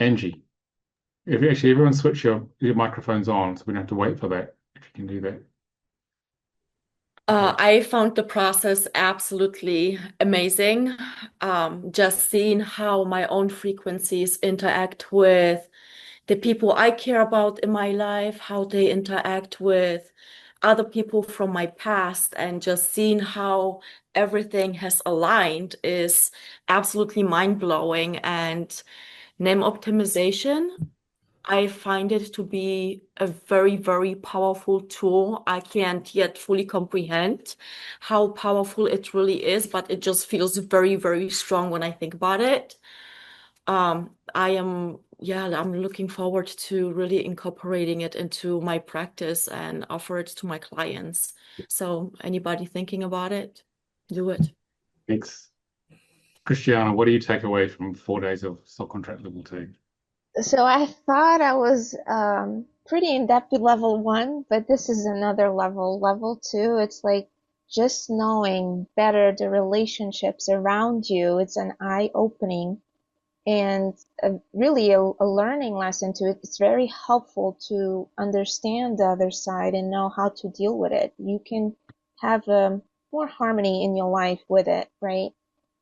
Angie, if actually everyone switch your microphones on, so we don't have to wait for that. If you can do that. Okay. I found the process absolutely amazing. Just seeing how my own frequencies interact with the people I care about in my life, how they interact with other people from my past, and just seeing how everything has aligned is absolutely mind-blowing. And name optimization, I find it to be a very, very powerful tool. I can't yet fully comprehend how powerful it really is, but it just feels very, very strong when I think about it. I'm looking forward to really incorporating it into my practice and offer it to my clients. So anybody thinking about it, do it. Thanks. Christiana, what do you take away from 4 days of soul contract level two? So I thought I was pretty in depth with level one, but this is another level. Level two, it's like just knowing better the relationships around you. It's an eye-opening and really a learning lesson to it. It's very helpful to understand the other side and know how to deal with it. You can have more harmony in your life with it, right?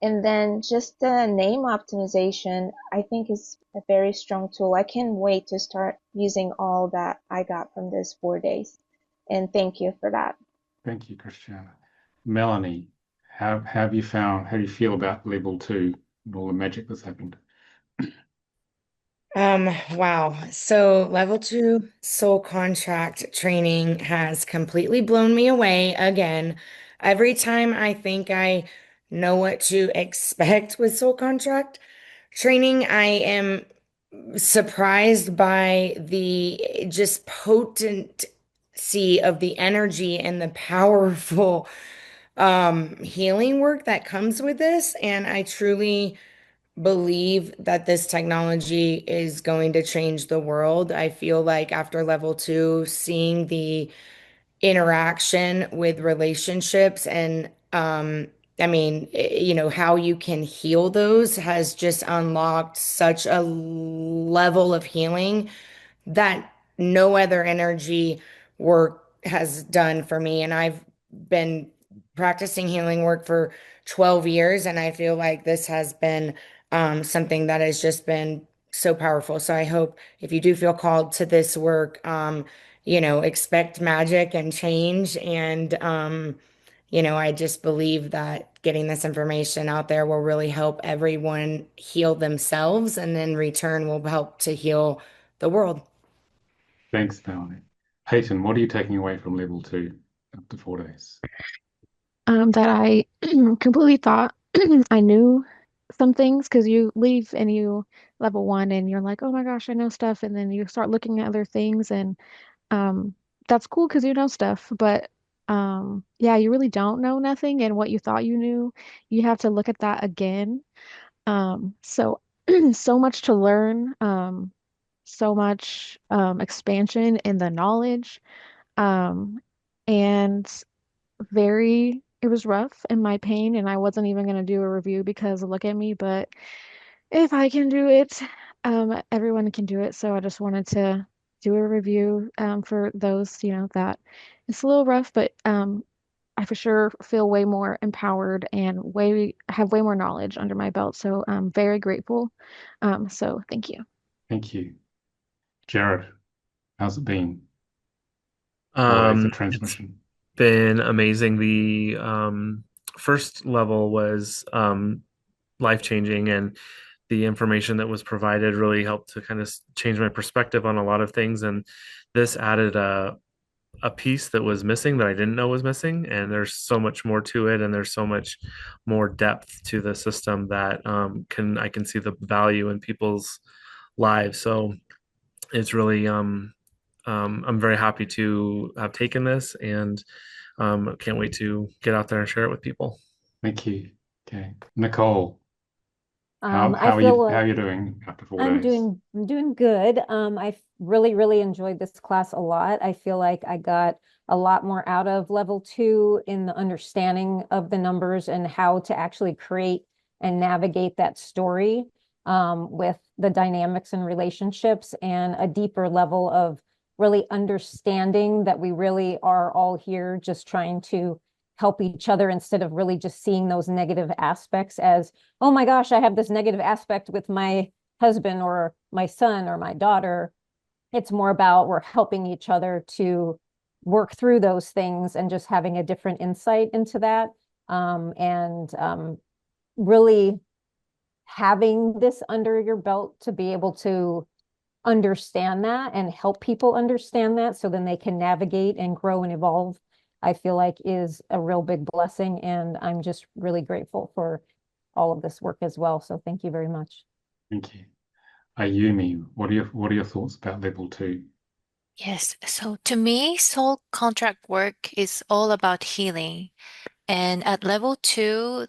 And then just the name optimization, I think is a very strong tool. I can't wait to start using all that I got from this 4 days. And thank you for that. Thank you, Christiana. Melanie, how do you feel about level two and all the magic that's happened? Wow. So level two soul contract training has completely blown me away again. Every time I think I know what to expect with soul contract training, I am surprised by the just potency of the energy and the powerful healing work that comes with this. And I truly believe that this technology is going to change the world. I feel like after level two, seeing the interaction with relationships and how you can heal those has just unlocked such a level of healing that no other energy work has done for me. And I've been practicing healing work for 12 years, and I feel like this has been something that has just been so powerful. So I hope if you do feel called to this work, expect magic and change. And, I just believe that getting this information out there will really help everyone heal themselves, and in return will help to heal the world. Thanks, Melanie. Peyton, what are you taking away from level two after 4 days? That I completely thought I knew some things because you leave and you level one and you're like, oh my gosh, I know stuff. And then you start looking at other things and um, that's cool because you know stuff. But yeah, you really don't know nothing. And what you thought you knew, you have to look at that again. So, so much to learn, so much expansion in the knowledge. Um, and it was rough in my pain, and I wasn't even going to do a review because look at me, but if I can do it, everyone can do it. So I just wanted to do a review for those, that it's a little rough, but I for sure feel way more empowered and have way more knowledge under my belt. So I'm very grateful. So thank you. Thank you. Jared, how's it been? 4 days of It's transmission. been amazing. The first level was life-changing, and the information that was provided really helped to kind of change my perspective on a lot of things. And this added a piece that was missing that I didn't know was missing. And there's so much more to it, and there's so much more depth to the system that I can see the value in people's lives. So it's really I'm very happy to have taken this, and can't wait to get out there and share it with people. Thank you. Okay. Nicole, I feel how like are you doing after 4 days? I'm doing good. Really, really enjoyed this class a lot. I feel like I got a lot more out of level two in the understanding of the numbers and how to actually create and navigate that story. with the dynamics and relationships, and a deeper level of really understanding that we really are all here just trying to help each other, instead of really just seeing those negative aspects as, oh my gosh, I have this negative aspect with my husband or my son or my daughter. It's more about we're helping each other to work through those things and just having a different insight into that. And really having this under your belt to be able to understand that and help people understand that so then they can navigate and grow and evolve, I feel like is a real big blessing. And I'm just really grateful for all of this work as well. So thank you very much. Thank you. Ayumi, what are your thoughts about level 2? Yes. So to me, soul contract work is all about healing. And at level 2,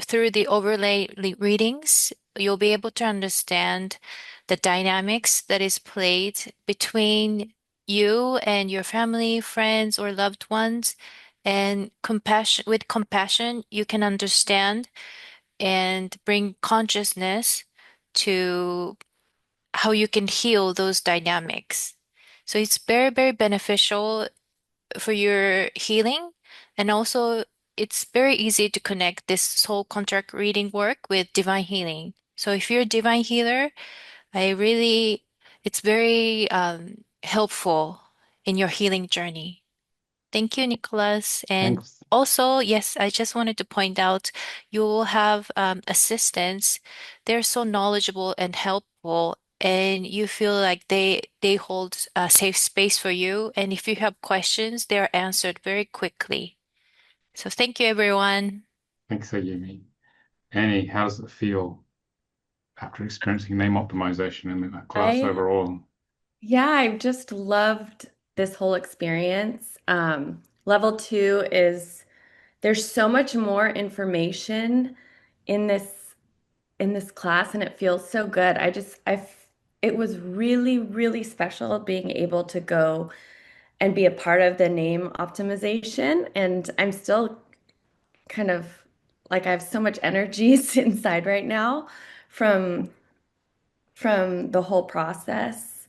through the overlay readings, you'll be able to understand the dynamics that is played between you and your family, friends, or loved ones. And with compassion, you can understand and bring consciousness to how you can heal those dynamics. So it's very, very beneficial for your healing. And also, it's very easy to connect this soul contract reading work with divine healing. So if you're a divine healer, it's very helpful in your healing journey. Thank you, Nicolas. And Thanks. also, yes, I just wanted to point out you will have assistants. They're so knowledgeable and helpful, and you feel like they hold a safe space for you. And if you have questions, they're answered very quickly. So thank you, everyone. Thanks, Ayumi. Annie, how does it feel after experiencing name optimization in that class overall? Yeah, I've just loved this whole experience. Level 2 is there's so much more information in this class, and it feels so good. It was really, really special being able to go and be a part of the name optimization. And I'm still kind of like I have so much energy inside right now from the whole process.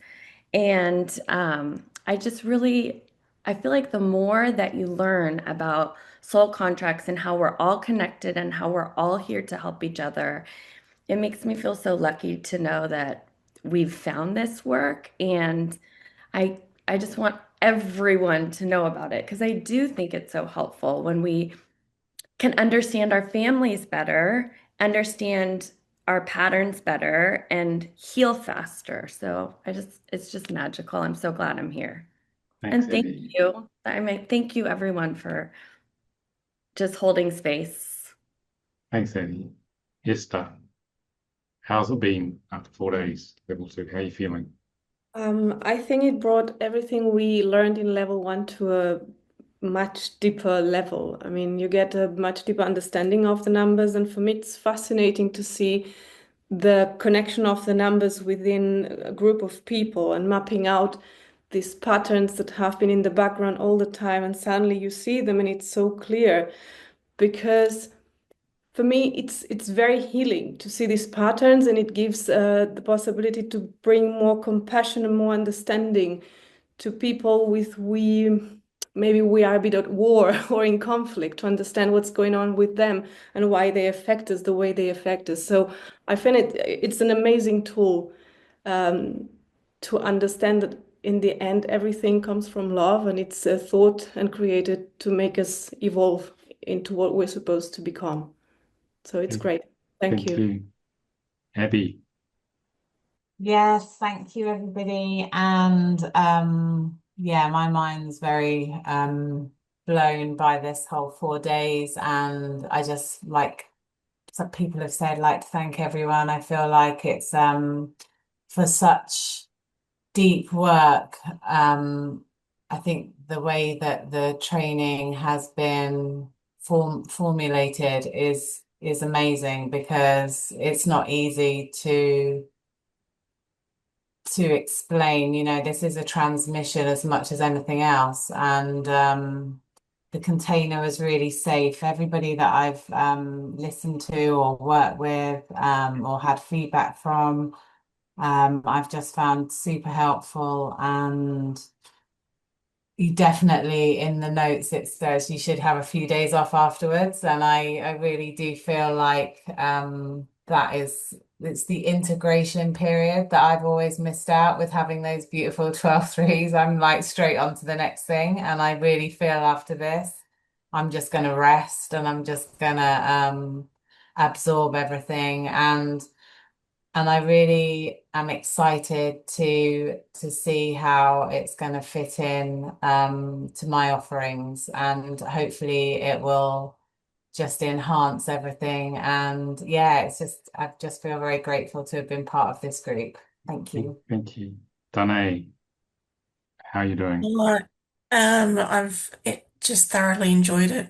And I feel like the more that you learn about soul contracts and how we're all connected and how we're all here to help each other, it makes me feel so lucky to know that we've found this work. And I, I just want everyone to know about it because I do think it's so helpful when we can understand our families better, understand our patterns better, and heal faster. So it's just magical. I'm so glad I'm here. Thanks, And thank Eddie. you. Thank you everyone for just holding space. Thanks, Eddie. Esther, how's it been after 4 days, level 2? How are you feeling? I think it brought everything we learned in level 1 to a much deeper level. I mean, you get a much deeper understanding of the numbers, and for me, it's fascinating to see the connection of the numbers within a group of people and mapping out these patterns that have been in the background all the time, and suddenly you see them and it's so clear. Because for me, it's very healing to see these patterns, and it gives the possibility to bring more compassion and more understanding to people with maybe we are a bit at war or in conflict, to understand what's going on with them and why they affect us the way they affect us. So I find it's an amazing tool to understand that in the end everything comes from love, and it's a thought and created to make us evolve into what we're supposed to become. So it's great. Thank you. Abby. Yes, thank you, everybody. And yeah, my mind's very blown by this whole 4 days. And I just, like some people have said, like to thank everyone. I feel like it's for such deep work. I think the way that the training has been formulated is amazing, because it's not easy to explain. You know, this is a transmission as much as anything else, and the container was really safe. Everybody that I've listened to or worked with or had feedback from, I've just found super helpful. And you definitely, in the notes, it says you should have a few days off afterwards. And I really do feel like it's the integration period that I've always missed out with having those beautiful 12 threes. I'm like straight on to the next thing. And I really feel after this, I'm just going to rest and I'm just going to absorb everything. And I really am excited to see how it's going to fit in to my offerings, and hopefully it will just enhance everything. And yeah, I just feel very grateful to have been part of this group. Thank you. Thank you. Danae, how are you doing? Well, I've just thoroughly enjoyed it.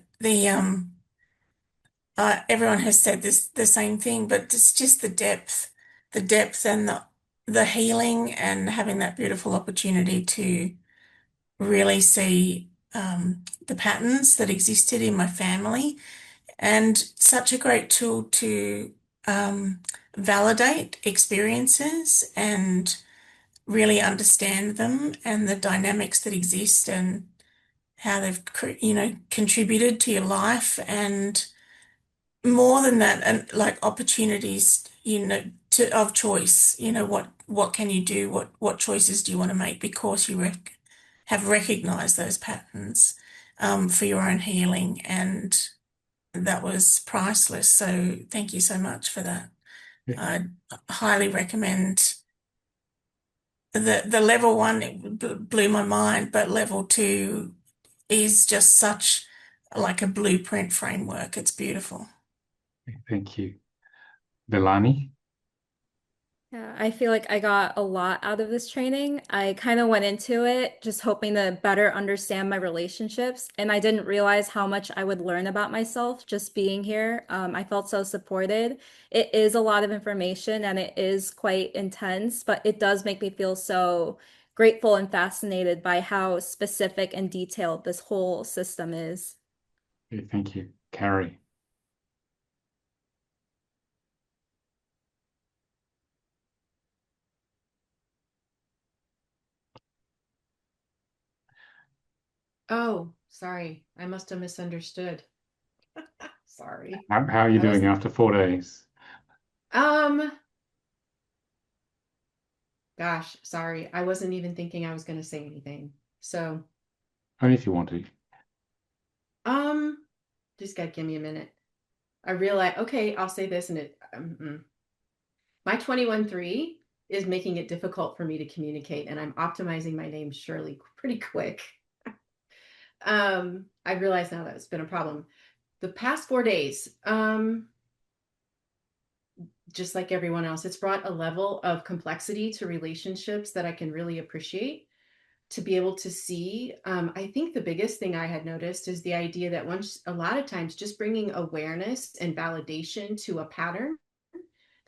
Everyone has said the same thing, but it's just the depth and the healing, and having that beautiful opportunity to really see the patterns that existed in my family, and such a great tool to validate experiences and really understand them and the dynamics that exist and how they've contributed to your life, and more than that, and like opportunities to of choice. What can you do, what choices do you want to make, because you have recognized those patterns for your own healing, and that was priceless. So thank you so much for that. Yeah. I highly recommend the level one. It blew my mind, but level two is just such like a blueprint framework. It's beautiful. Thank you. Delani? Yeah, I feel like I got a lot out of this training. I kind of went into it just hoping to better understand my relationships, and I didn't realize how much I would learn about myself just being here. I felt so supported. It is a lot of information and it is quite intense, but it does make me feel so grateful and fascinated by how specific and detailed this whole system is. Okay, thank you. Carrie? Oh, sorry. I must have misunderstood. Sorry. How are you doing after 4 days? Um, gosh, sorry. I wasn't even thinking I was going to say anything. So, Only if you want to. just gotta give me a minute. I realize, okay, I'll say this, and my 21-3 is making it difficult for me to communicate, and I'm optimizing my name Shirley pretty quick. I realize now that it's been a problem. The past 4 days, just like everyone else, it's brought a level of complexity to relationships that I can really appreciate. To be able to see, I think the biggest thing I had noticed is the idea that a lot of times just bringing awareness and validation to a pattern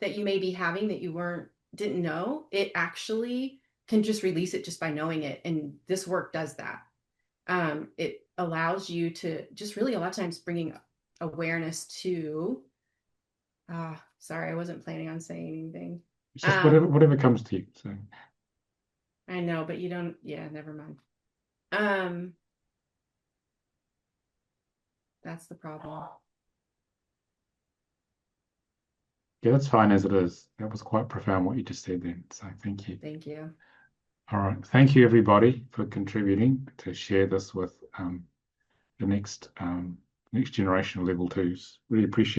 that you may be having that you didn't know, it actually can just release it just by knowing it. And this work does that. It allows you to just really a lot of times bringing awareness to, sorry, I wasn't planning on saying anything. It's just whatever comes to you. So I know, but you don't, yeah, never mind. That's the problem. yeah, that's fine as it is. That was quite profound what you just said then. So thank you. Thank you. All right. Thank you everybody for contributing to share this with the next generation of level twos. Really appreciate